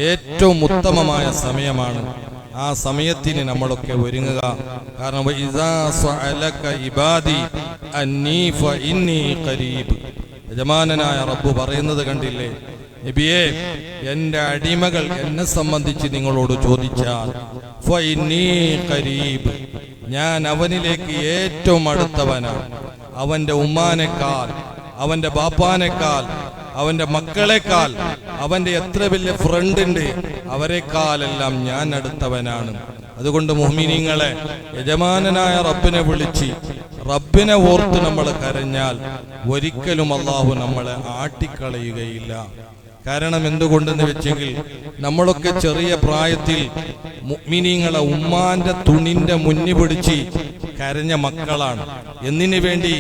ഏറ്റവും ഉത്തമമായ സമയമാണ്. ആ സമയത്തിന് നമ്മളൊക്കെ ഒരുങ്ങുക. കാരണം ഇദാ സഅലക ഇബാദി അന്നീ ഫഇന്നീ ഖരീബ്, യജമാനനായ റബ്ബ് പറയുന്നത് കണ്ടില്ലേ, നബിയേ, എൻ്റെ അടിമകൾ എന്നെ സംബന്ധിച്ച് നിങ്ങളോട് ചോദിച്ചാൽ ഫഇന്നീ ഖരീബ്, ഞാൻ അവനിലേക്ക് ഏറ്റവും അടുത്തവനാണ്. അവൻ്റെ ഉമ്മാനേക്കാൾ, അവൻ്റെ ബാപ്പാനേക്കാൾ, അവൻ്റെ മക്കളെക്കാൾ, അവൻ്റെ എത്ര വലിയ ഫ്രണ്ട് ഉണ്ട് അവരെക്കാളെല്ലാം ഞാൻ അടുത്തവനാണ്. അതുകൊണ്ട് മുഅ്മിനീങ്ങളെ, യജമാനനായ റബ്ബിനെ വിളിച്ച് റബ്ബിനെ ഓർത്ത് നമ്മൾ കരഞ്ഞാൽ ഒരിക്കലും അല്ലാഹു നമ്മളെ ആട്ടിക്കളയുകയില്ല. കാരണം എന്തുകൊണ്ടെന്ന് വെച്ചെങ്കിൽ, നമ്മളൊക്കെ ചെറിയ പ്രായത്തിൽ മുഅ്മിനീങ്ങളെ ഉമ്മാന്റെ തുണിന്റെ മുന്നിൽ പിടിച്ച് കരഞ്ഞ മക്കളാണ്. എന്തിനു വേണ്ടി?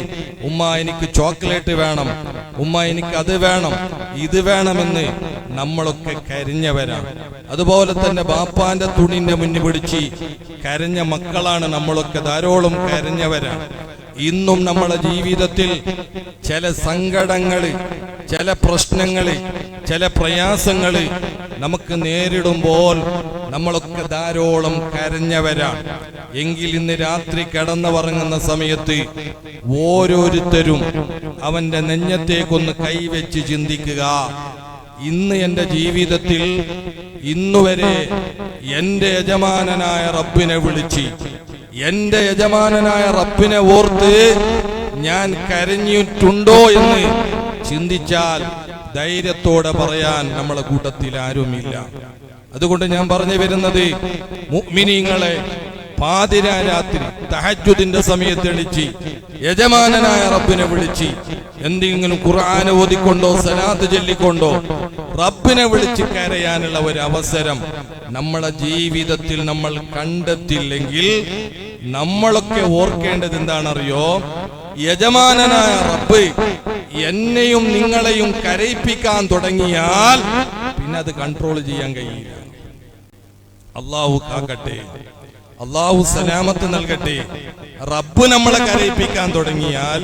ഉമ്മ എനിക്ക് ചോക്ലേറ്റ് വേണം, ഉമ്മ എനിക്ക് അത് വേണം, ഇത് വേണമെന്ന് നമ്മളൊക്കെ കരഞ്ഞവരാണ്. അതുപോലെ തന്നെ ബാപ്പാന്റെ തുണിന്റെ മുന്നിൽ പിടിച്ച് കരഞ്ഞ മക്കളാണ് നമ്മളൊക്കെ, ധാരാളം കരഞ്ഞവരാണ്. ഇന്നും നമ്മുടെ ജീവിതത്തിൽ ചില സങ്കടങ്ങള്, ചില പ്രശ്നങ്ങള്, ചില പ്രയാസങ്ങള് നമുക്ക് നേരിടുമ്പോൾ നമ്മളൊക്കെ ധാരാളം കരഞ്ഞവരാണ്. എങ്കിൽ ഇന്ന് രാത്രി കിടന്നുറങ്ങുന്ന സമയത്ത് ഓരോരുത്തരും അവന്റെ നെഞ്ഞത്തേക്കൊന്ന് കൈവച്ച് ചിന്തിക്കുക, ഇന്ന് എൻ്റെ ജീവിതത്തിൽ ഇന്നുവരെ എൻ്റെ യജമാനനായ റബ്ബിനെ വിളിച്ച്, എൻ്റെ യജമാനനായ റബ്ബിനെ ഓർത്ത് ഞാൻ കരഞ്ഞിട്ടുണ്ടോ എന്ന് ചിന്തിച്ചാൽ ധൈര്യത്തോടെ പറയാൻ നമ്മളെ കൂട്ടത്തിൽ ആരുമില്ല. അതുകൊണ്ട് ഞാൻ പറഞ്ഞു വരുന്നത്, മുഅ്മിനീങ്ങളെ, പാതിരാരാത്രി തഹജ്ജുദിന്റെ സമയത്ത് എണീച്ച് യജമാനനായ റബ്ബിനെ വിളിച്ച് എന്തെങ്കിലും ഖുർആൻ ഓതിക്കൊണ്ടോ സലാത്ത് ചൊല്ലിക്കൊണ്ടോ റബ്ബിനെ വിളിച്ച് കരയാനുള്ള ഒരു അവസരം നമ്മളെ ജീവിതത്തിൽ നമ്മൾ കണ്ടെത്തില്ലെങ്കിൽ നമ്മളൊക്കെ ഓർക്കേണ്ടത് എന്താണെന്നറിയോ? യജമാനനായ റബ്ബ് എന്നെയും നിങ്ങളെയും കരയിപ്പിക്കാൻ തുടങ്ങിയാൽ പിന്നെ അത് കൺട്രോൾ ചെയ്യാൻ കഴിയില്ല. അല്ലാഹു കാക്കട്ടെ, അല്ലാഹു സലാമത്ത് നൽകട്ടെ. റബ്ബ് നമ്മളെ കരയിപ്പിക്കാൻ തുടങ്ങിയാൽ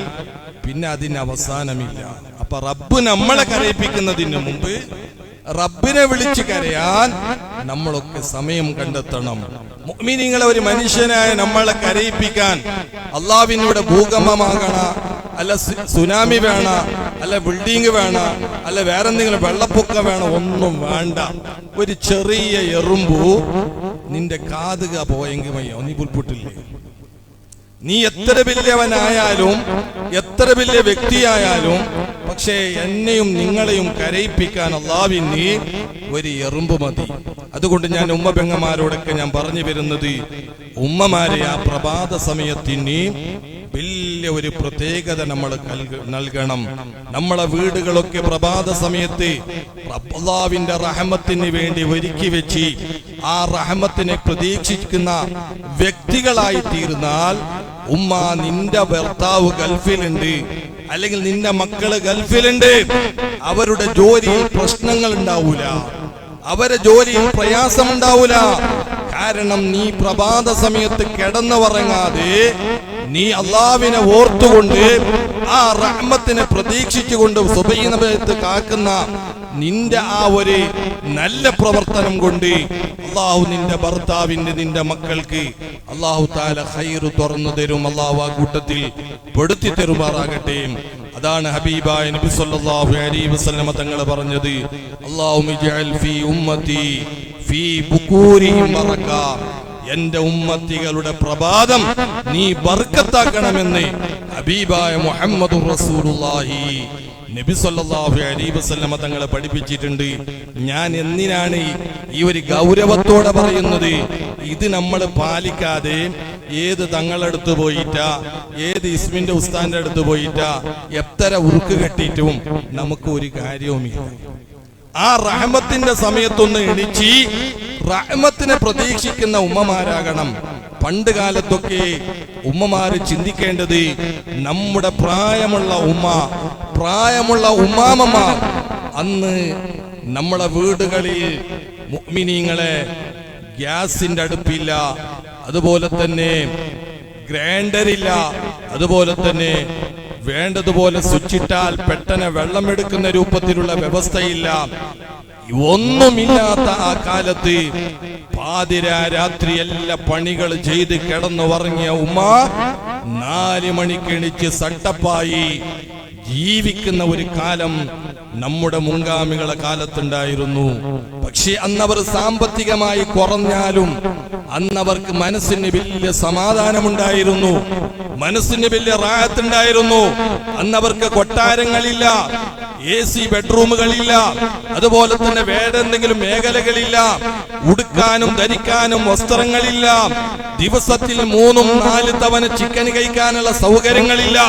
പിന്നെ അതിന് അവസാനമില്ല. അപ്പൊ റബ്ബ് നമ്മളെ കരയിപ്പിക്കുന്നതിന് മുമ്പ് റബ്ബിനെ വിളിച്ച് കരയാൻ നമ്മളൊക്കെ സമയം കണ്ടെത്തണം. മുഅ്മിനീങ്ങളെ, ഒരു മനുഷ്യനായ നമ്മളെ കരയിപ്പിക്കാൻ അള്ളാഹുവിനോട് ഭൂകമ്പമാകണ, അല്ല സുനാമി വേണ, അല്ല ബിൽഡിംഗ് വേണ, അല്ല വേറെന്തെങ്കിലും വെള്ളപ്പൊക്കം വേണം, ഒന്നും വേണ്ട. ഒരു ചെറിയ എറുമ്പു നിന്റെ കാതുക പോയെങ്കിൽ മയ്യോ, നീ പുൽപുട്ടില്ലേ? നീ എത്ര വലിയവനായാലും എത്ര വലിയ വ്യക്തിയായാലും, പക്ഷേ എന്നെയും നിങ്ങളെയും കരയിപ്പിക്കാൻ അല്ലാഹുവിന് ഒരു എറുമ്പ് മതി. അതുകൊണ്ട് ഞാൻ ഉമ്മ പെങ്ങന്മാരോടൊക്കെ ഞാൻ പറഞ്ഞു വരുന്നത്, ഉമ്മമാരെ ആ പ്രഭാത സമയത്തിന് വലിയ ഒരു പ്രത്യേകത നമ്മൾ നൽകണം. നമ്മളെ വീടുകളൊക്കെ പ്രഭാത സമയത്ത് അല്ലാഹുവിന്റെ റഹ്മത്തിന് വേണ്ടി ഒരുക്കി വെച്ച് ആ റഹ്മത്തിനെ പ്രതീക്ഷിക്കുന്ന വ്യക്തികളായി തീർന്നാൽ, ഉമ്മ, നിന്റെ ഭർത്താവ് ഗൾഫിലുണ്ട്, അല്ലെങ്കിൽ നിന്റെ മക്കള് ഗൾഫിലുണ്ട്, അവരുടെ ജോലിയിൽ പ്രശ്നങ്ങൾ ഉണ്ടാവൂല, അവരെ ജോലിയിൽ പ്രയാസമുണ്ടാവൂല. കാരണം നീ പ്രഭാത സമയത്ത് കിടന്നുറങ്ങാതെ നീ അള്ളാഹുവിനെ ഓർത്തുകൊണ്ട് ആ റഹ്മത്തിനെ പ്രതീക്ഷിച്ചുകൊണ്ട് സുബഹി സമയത്ത് കാക്കുന്ന നിന്റെ ആ ഒരു നല്ല പ്രവർത്തനം കൊണ്ട് അള്ളാഹു നിന്റെ ഭർത്താവിന്റെ, നിന്റെ മക്കൾക്ക് അള്ളാഹു തആല ഖൈർ തുറന്നു തരും. അള്ളാഹു ആ കൂട്ടത്തിൽ പെടുത്തി തരുമാറാകട്ടെ. അതാണ് ഹബീബായ നബി സല്ലല്ലാഹു അലൈഹി വസല്ലമ തങ്ങൾ പറഞ്ഞത്, അല്ലാഹുമ്മ ഇജ്അൽ ഫീ ഉമ്മത്തി ഫീ ബുകൂരിഹിം ബറക, എന്റെ ഉമ്മത്തികളുടെ പ്രഭാതം നീ ബർക്കത്താക്കണമെന്ന് ഹബീബായ മുഹമ്മദുർ റസൂലുള്ളാഹി നബി സല്ലല്ലാഹു അലൈഹി വസല്ലമ തങ്ങളെ പഠിപ്പിച്ചിട്ടുണ്ട്. ഞാൻ എന്തിനാണ് ഈ ഒരു ഗൗരവത്തോടെ പറയുന്നത്? ഇത് നമ്മൾ പാലിക്കാതെ ഏത് തങ്ങളടുത്ത് പോയിട്ടാ, ഏത് ഇസ്മിന്റെ ഉസ്താന്റെ അടുത്ത് പോയിട്ടാ എത്ര ഉറുക്ക് കെട്ടിയിട്ടും നമുക്ക് ഒരു കാര്യവുമില്ല. ആ റഹ്മത്തിന്റെ സമയത്തൊന്ന് എണിച്ച് റഹ്മത്തിനെ പ്രതീക്ഷിക്കുന്ന ഉമ്മമാരാകണം. പണ്ട് കാലത്തൊക്കെ ഉമ്മമാര് ചിന്തിക്കേണ്ടത്, നമ്മുടെ പ്രായമുള്ള ഉമ്മ, പ്രായമുള്ള ഉമ്മാമമാർ, അന്ന് നമ്മളെ വീടുകളിൽ മുഅ്മിനീങ്ങളെ ഗ്യാസിന്റെ അടുപ്പില്ല, അതുപോലെ തന്നെ ഗ്രൈൻഡറില്ല, അതുപോലെ തന്നെ വേണ്ടതുപോലെ സ്വിച്ചിട്ടാൽ പെട്ടെന്ന് വെള്ളം എടുക്കുന്ന രൂപത്തിലുള്ള വ്യവസ്ഥയില്ല. ഒന്നുമില്ലാത്ത ആ കാലത്ത് പാതിരാത്രി എല്ലാ പണികൾ ചെയ്ത് കിടന്നുറങ്ങിയ ഉമ്മ 4 മണിക്ക് എണീച്ച് സട്ടപ്പായി ജീവിക്കുന്ന ഒരു കാലം നമ്മുടെ മുൻഗാമികളെ കാലത്തുണ്ടായിരുന്നു. പക്ഷെ അന്നവർ സാമ്പത്തികമായി കുറഞ്ഞാലും അന്നവർക്ക് മനസ്സിന് വലിയ സമാധാനമുണ്ടായിരുന്നു, മനസ്സിന് വലിയ റാഹത്തുണ്ടായിരുന്നു. അന്നവർക്ക് കൊട്ടാരങ്ങളില്ല, AC ബെഡ്റൂമുകളില്ല, അതുപോലെ തന്നെ വേറെ എന്തെങ്കിലും മേഖലകളില്ല, ഉടുക്കാനും ധരിക്കാനും വസ്ത്രങ്ങളില്ല, ദിവസത്തിൽ 3-4 തവണ ചിക്കൻ കഴിക്കാനുള്ള സൗകര്യങ്ങളില്ല.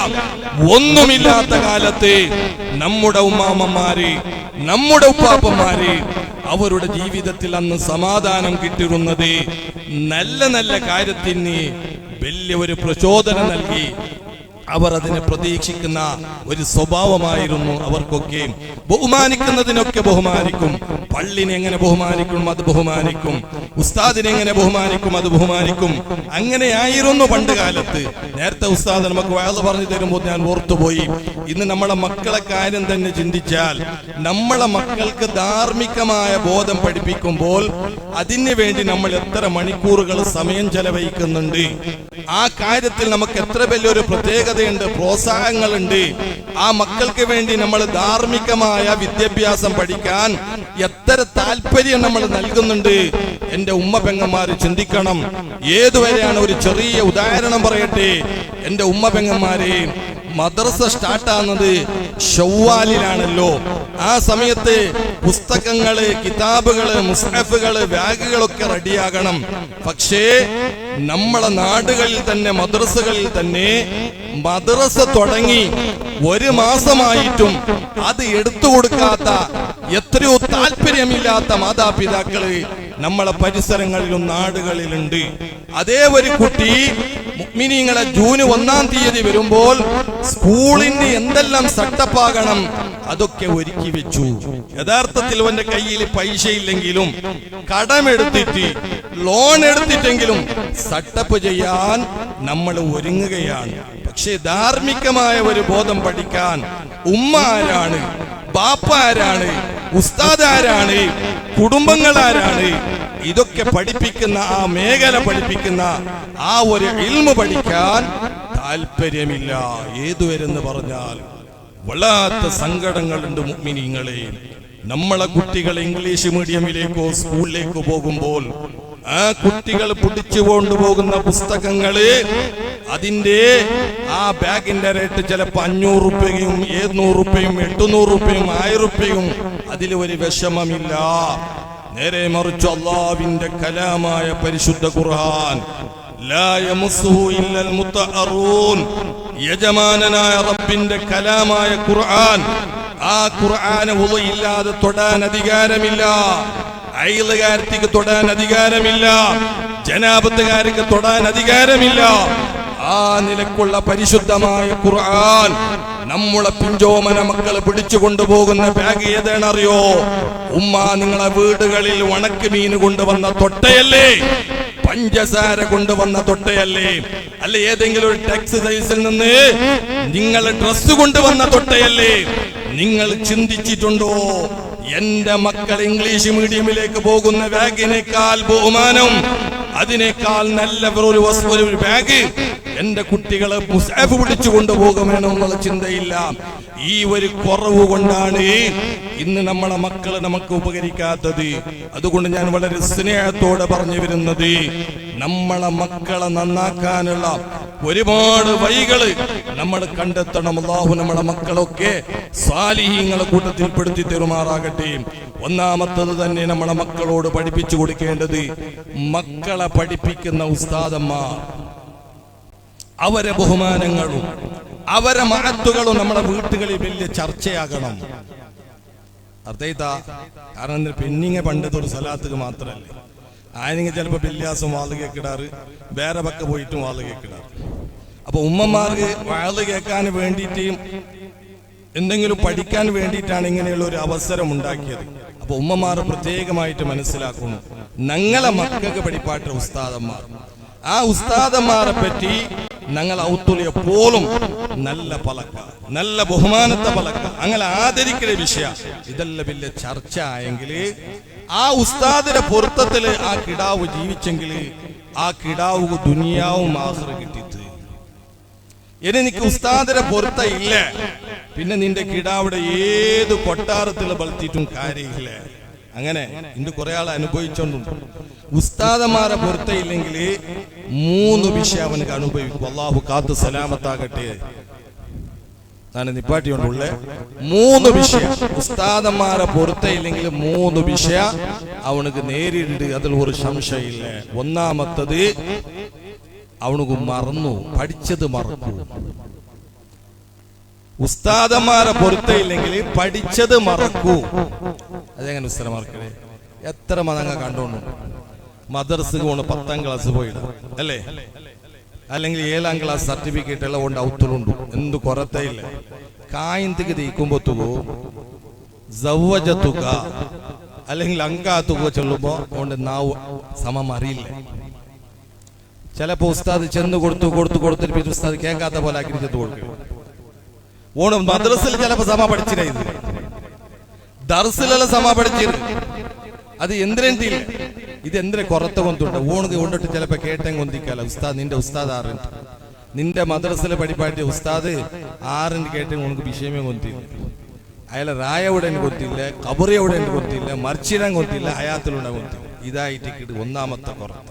ഒന്നുമില്ലാത്ത കാലത്ത് നമ്മുടെ ഉമ്മാമ്മമാര്, നമ്മുടെ ഉപ്പാപ്പന്മാര് അവരുടെ ജീവിതത്തിൽ അന്ന് സമാധാനം കിട്ടിയിരുന്നത് നല്ല നല്ല കാര്യത്തിന് വലിയ ഒരു പ്രചോദനം നൽകി അവർ അതിനെ പ്രതീക്ഷിക്കുന്ന ഒരു സ്വഭാവമായിരുന്നു അവർക്കൊക്കെ. ബഹുമാനിക്കുന്നതിനൊക്കെ ബഹുമാനിക്കും, പള്ളിനെ എങ്ങനെ ബഹുമാനിക്കും അത് ബഹുമാനിക്കും, ഉസ്താദിനെ എങ്ങനെ ബഹുമാനിക്കും അത് ബഹുമാനിക്കും. അങ്ങനെയായിരുന്നു പണ്ട് കാലത്ത്. നേരത്തെ ഉസ്താദ് നമുക്ക് വഅദ് പറഞ്ഞു തരുമ്പോൾ ഞാൻ ഓർത്തുപോയി, ഇന്ന് നമ്മളെ മക്കളെ കാര്യം തന്നെ ചിന്തിച്ചാൽ നമ്മളെ മക്കൾക്ക് ധാർമ്മികമായ ബോധം പഠിപ്പിക്കുമ്പോൾ അതിനു വേണ്ടി നമ്മൾ എത്ര മണിക്കൂറുകൾ സമയം ചെലവഴിക്കുന്നുണ്ട്. ആ കാര്യത്തിൽ നമുക്ക് എത്ര വലിയൊരു പ്രത്യേകതയുണ്ട്, പ്രോത്സാഹനങ്ങളുണ്ട്. ആ മക്കൾക്ക് വേണ്ടി നമ്മൾ ധാർമ്മികമായ വിദ്യാഭ്യാസം പഠിക്കാൻ എത്ര താല്പര്യം നമ്മൾ നൽകുന്നുണ്ട്. എന്റെ ഉമ്മ പെങ്ങന്മാര് ചിന്തിക്കണം. ഏതുവരെയാണ്, ഒരു ചെറിയ ഉദാഹരണം പറയട്ടെ. എന്റെ ഉമ്മ പെങ്ങന്മാരെ, മദ്രസ സ്റ്റാർട്ടാകുന്നത് ഷവ്വാലിലാണല്ലോ. ആ സമയത്ത് പുസ്തകങ്ങള്, കിതാബുകള്, മുസ്ഹഫുകള്, ബാഗുകളൊക്കെ റെഡിയാകണം. പക്ഷേ നമ്മളെ നാടുകളിൽ തന്നെ, മദ്രസകളിൽ തന്നെ മദ്രസ തുടങ്ങി 1 മാസമായിട്ടും അത് എടുത്തു കൊടുക്കാത്ത, എത്രയോ താല്പര്യമില്ലാത്ത മാതാപിതാക്കള് നമ്മളെ പരിസരങ്ങളിലും നാടുകളിലുണ്ട്. അതേ ഒരു കുട്ടി മുഅ്മിനീങ്ങളെ ജൂൺ 1-ാം തീയതി വരുമ്പോൾ സ്കൂളിന് എന്തെല്ലാം സെറ്റപ്പാകണം അതൊക്കെ ഒരുക്കി വെച്ചു. യഥാർത്ഥത്തിൽ അവന്റെ കയ്യിൽ പൈസ ഇല്ലെങ്കിലും കടമെടുത്തിട്ട്, ലോൺ എടുത്തിട്ടെങ്കിലും സെറ്റപ്പ് ചെയ്യാൻ നമ്മൾ ഒരുങ്ങുകയാണ്. പക്ഷെ ധാർമ്മികമായ ഒരു ബോധം പഠിക്കാൻ ഉമ്മ ആരാണ്, ബാപ്പ ആരാണ്, ഉസ്താദ് ആരാണ്, കുടുംബങ്ങളാരാണ്, ഇതൊക്കെ പഠിപ്പിക്കുന്ന, ആ മേഖല പഠിപ്പിക്കുന്ന ആ ഒരു ഇൽമ പഠിക്കാൻ താല്പര്യമില്ല. ഏതുവരെന്ന് പറഞ്ഞാൽ വല്ലാത്ത സങ്കടങ്ങളുണ്ട് മുഅ്മിനീങ്ങളെ. നമ്മളെ കുട്ടികൾ ഇംഗ്ലീഷ് മീഡിയമിലേക്കോ സ്കൂളിലേക്കോ പോകുമ്പോൾ ആ കുട്ടികൾ പിടിച്ചു കൊണ്ടുപോകുന്ന പുസ്തകങ്ങള്, അതിന്റെ ആ ബാഗിന്റെ റേറ്റ് ചിലപ്പോ 500 രൂപയും 700 രൂപയും 800 രൂപയും 1000 രൂപയും. അതിൽ ഒരു വിഷമമില്ല. നേരെ മറിച്ച് അല്ലാഹുവിന്റെ കലാമായ പരിശുദ്ധ ഖുർആൻ, ലാ യമുസ്സുഹു ഇല്ലൽ മുത്തഅറൂൻ, യജമാനനായ റബ്ബിന്റെ കലാമായ ഖുർആൻ, ആ ഖുർആനെ വുളു ഇല്ലാതെ തൊടാൻ അധികാരമില്ല. അയലുകാർക്ക് തൊടാൻ അധികാരമില്ല, ജനാപത്തുകാർക്ക് തൊടാൻ അധികാരമില്ല. ആ നിലക്കുള്ള പരിശുദ്ധമായ ഖുർആൻ നമ്മളെ പിഞ്ചോമന മക്കളെ പിടിച്ചു കൊണ്ടുപോകുന്ന ബാഗ് ഏതാണറിയോ? ഉമ്മ നിങ്ങളെ വീടുകളിൽ ഉണക്കമീൻ കൊണ്ടുവന്ന തൊട്ടയല്ലേ, പഞ്ചസാര കൊണ്ടുവന്ന തൊട്ടയല്ലേ, അല്ല ഏതെങ്കിലും ഒരു ടെക്സ്റ്റൈൽസിൽ നിന്ന് നിങ്ങൾ ഡ്രസ് കൊണ്ടുവന്ന തൊട്ടയല്ലേ? നിങ്ങൾ ചിന്തിച്ചിട്ടുണ്ടോ എന്റെ മക്കൾ ഇംഗ്ലീഷ് മീഡിയമിലേക്ക് പോകുന്ന ബാഗിനേക്കാൾ ബഹുമാനം, അതിനേക്കാൾ നല്ല ഒരു ബാഗ് എന്റെ കുട്ടികളെ മുസ്ഹഫ് പിടിച്ചു കൊണ്ടുപോകുമെന്നുള്ള ചിന്തയില്ല. ഈ ഒരു കുറവ് കൊണ്ടാണ് ഇന്ന് നമ്മളെ മക്കളെ നമുക്ക് ഉപകരിക്കാത്തത്. അതുകൊണ്ട് ഞാൻ വളരെ സ്നേഹത്തോടെ പറഞ്ഞു വരുന്നത്, നമ്മളെ മക്കളെ നന്നാക്കാനുള്ള ഒരുപാട് വഴികള് നമ്മൾ കണ്ടെത്തണം. അല്ലാഹു നമ്മളെ മക്കളൊക്കെ സാലിഹീങ്ങളെ കൂട്ടത്തിൽ പെടുത്തി തെരുമാറാകട്ടെ. ഒന്നാമത്തത് തന്നെ നമ്മളെ മക്കളോട് പഠിപ്പിച്ചു കൊടുക്കേണ്ടത്, മക്കളെ പഠിപ്പിക്കുന്ന ഉസ്താദന്മാർ, അവരെ ബഹുമാനങ്ങളും അവരെ മഹത്തുകളും നമ്മുടെ വീട്ടുകളിൽ വലിയ ചർച്ചയാകണം. അർത്ഥയിത്താ, കാരണം പെണ്ണിങ്ങ പണ്ടത്തൊരു സ്ഥലത്തേക്ക് മാത്രമല്ലേ, ആരെങ്കിലും ചിലപ്പോൾ ബില്യാസം വാള് കേക്കിടാറ്, വേറെ പക്ക പോയിട്ടും വാള് കേക്കിടാറ്. അപ്പൊ ഉമ്മമാർക്ക് വാള് കേൾക്കാൻ വേണ്ടിയിട്ട്, എന്തെങ്കിലും പഠിക്കാൻ വേണ്ടിയിട്ടാണ് ഇങ്ങനെയുള്ള ഒരു അവസരം ഉണ്ടാക്കിയത്. അപ്പൊ ഉമ്മമാർ പ്രത്യേകമായിട്ട് മനസ്സിലാക്കുന്നു, ഞങ്ങളെ മക്കൾക്ക് പഠിപ്പാട്ട ഉസ്താദന്മാർ, ആ ഉസ്താദന്മാരെ പറ്റി ഞങ്ങൾ ഔത്തുൽ എപ്പോഴും നല്ല പലക്ക, നല്ല ബഹുമാനത്തെ പലക്ക, അങ്ങനെ ആദരിക്കുന്ന വിഷയ ഇതെല്ലാം വലിയ ചർച്ച ആയെങ്കിൽ ആ ഉസ്താദിന്റെ പൊരുത്തത്തില് ആ കിടാവ് ജീവിച്ചെങ്കിൽ ആ കിടാവ് ദുനിയാവും ആഖിറ കിട്ടിയിട്ട്. ഇനി എനിക്ക് ഉസ്താദിന്റെ പൊരുത്ത ഇല്ല, പിന്നെ നിന്റെ കിടാവിടെ ഏത് കൊട്ടാരത്തിൽ വളർത്തിയിട്ടും കാര്യമില്ല. അങ്ങനെ ഇന്ന് കുറെ ആൾ അനുഭവിച്ചോണ്ടുണ്ട്. ഉസ്താദന്മാരെ പൊരുത്തയില്ലെങ്കിൽ 3 വിഷയം അവനക്ക് അനുഭവിക്കും. അല്ലാഹു കാത്ത് സലാമത്താകട്ടെ. ഞാൻ നിപ്പാട്ടിയോണ്ടുള്ള 3 വിഷയം ഉസ്താദന്മാരെ പൊരുത്തയില്ലെങ്കിൽ 3 വിഷയം അവനക്ക് നേരിട്ട്, അതിൽ ഒരു സംശയമില്ല. ഒന്നാമത്തത് അവനക്ക് മറന്നു, പഠിച്ചത് മറക്കൂ. ഉസ്താദന്മാരെ പൊരുത്തയില്ലെങ്കിൽ പഠിച്ചത് മറക്കൂ. അതെങ്ങനെ ഉസ്താദ് മറക്കണേ? എത്ര മതങ്ങ കണ്ടോണ്ടു മദർസ് കൊണ്ട് 10ാം ക്ലാസ് പോയിട അല്ലേ, അല്ലെങ്കിൽ 7ാം ക്ലാസ് സർട്ടിഫിക്കറ്റ് എല്ലാം കൊണ്ട് ഔത്തുണ്ട്, എന്ത് കൊറത്തയില്ല. കായന്തിക്ക് തീക്കുമ്പോത്തുകോ സവ്വജത്തുക അല്ലെങ്കിൽ അങ്കാത്തുകോ ചൊല്ലുമ്പോ അതുകൊണ്ട് നാവ് സമം അറിയില്ല. ചിലപ്പോ ഉസ്താദ് ചെന്ന് കൊടുത്തിട്ട് ഉസ്താദ് കേൾക്കാത്ത പോലെ ആക്കി ചെന്ന് കൊടുക്കും. ഓണം മദ്രസിൽ ചിലപ്പോ സമ പഠിച്ചിരുന്നു, ദർസിലെല്ലാം സമ പഠിച്ചിരുന്നു. അത് എന്തിനില്ല, ഇത് എന്തിനെ കൊറത്ത കൊണ്ടുണ്ട്. ഓണക്ക് കൊണ്ടിട്ട് ചിലപ്പോ കേട്ടം കൊന്തിക്കാല. ഉസ്താദ് നിന്റെ ഉസ്താദ് ആറുണ്ട്, നിന്റെ മദ്രസിലെ പഠിപ്പാട്ടിയ ഉസ്താദ് ആറിന്റെ കേട്ടം ഉനക്ക് വിഷയമേ കൊന്തില്ല. അയാളെ റായ എവിടെ കൊത്തില്ല, കബറി എവിടെ കൊത്തില്ല, മർച്ചിടാൻ കൊത്തില്ല, ഹയാത്തിലുണ്ട കൊത്തില്ല. ഇതായിട്ട് ഒന്നാമത്തെ കൊറത്ത.